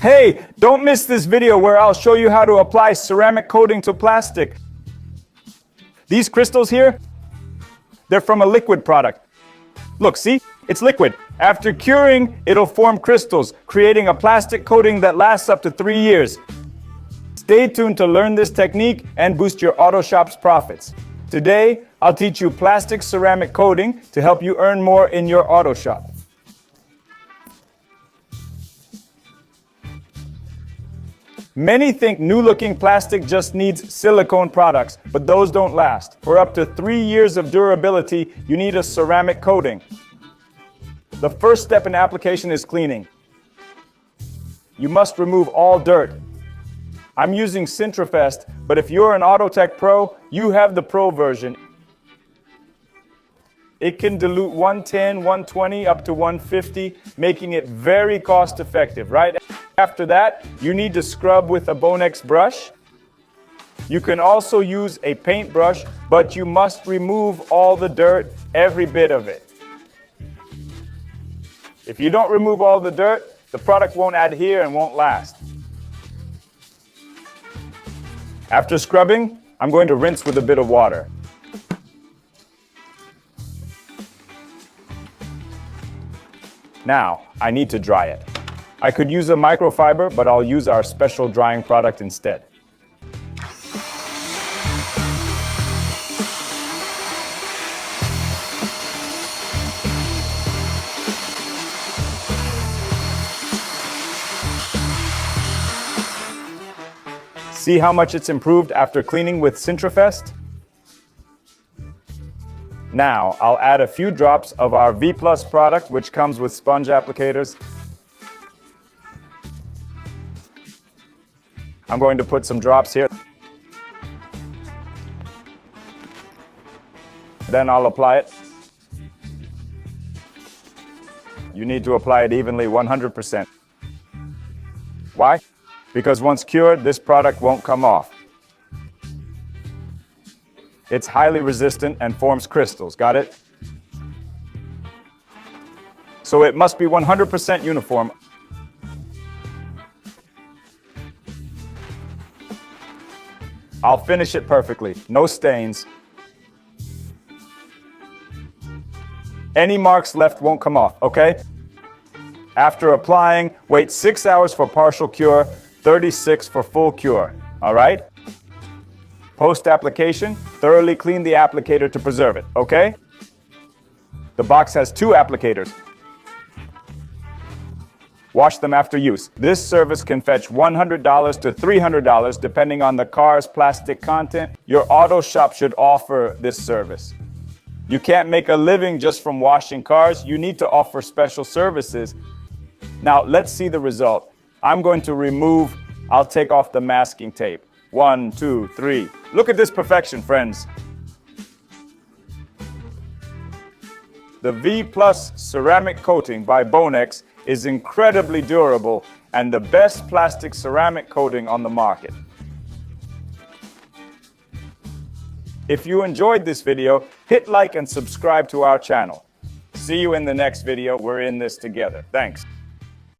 Hey, don't miss this video where I'll show you how to apply ceramic coating to plastic. These crystals here, they're from a liquid product. Look, see? It's liquid. After curing, it'll form crystals, creating a plastic coating that lasts up to 3 years. Stay tuned to learn this technique and boost your auto shop's profits. Today, I'll teach you plastic ceramic coating to help you earn more in your auto shop. Many think new-looking plastic just needs silicone products, but those don't last. For up to 3 years of durability, you need a ceramic coating. The first step in application is cleaning. You must remove all dirt. I'm using Sintrafest, but if you're an Autotech Pro, you have the Pro version. It can dilute 110, 120, up to 150, making it very cost-effective, right? After that, you need to scrub with a Vonixx brush. You can also use a paintbrush, but you must remove all the dirt, every bit of it. If you don't remove all the dirt, the product won't adhere and won't last. After scrubbing, I'm going to rinse with a bit of water. Now, I need to dry it. I could use a microfiber, but I'll use our special drying product instead. See how much it's improved after cleaning with Sintrafest? Now, I'll add a few drops of our V+ product, which comes with sponge applicators. I'm going to put some drops here. Then I'll apply it. You need to apply it evenly, 100%. Why? Because once cured, this product won't come off. It's highly resistant and forms crystals, got it? So it must be 100% uniform. I'll finish it perfectly, no stains. Any marks left won't come off, okay? After applying, wait 6 hours for partial cure, 36 for full cure, all right? Post-application, thoroughly clean the applicator to preserve it, okay? The box has 2 applicators. Wash them after use. This service can fetch $100 to $300 depending on the car's plastic content. Your auto shop should offer this service. You can't make a living just from washing cars. You need to offer special services. Now, let's see the result. I'm going to I'll take off the masking tape. 1, 2, 3. Look at this perfection, friends. The V+ ceramic coating by Vonixx is incredibly durable and the best plastic ceramic coating on the market. If you enjoyed this video, hit like and subscribe to our channel. See you in the next video. We're in this together. Thanks.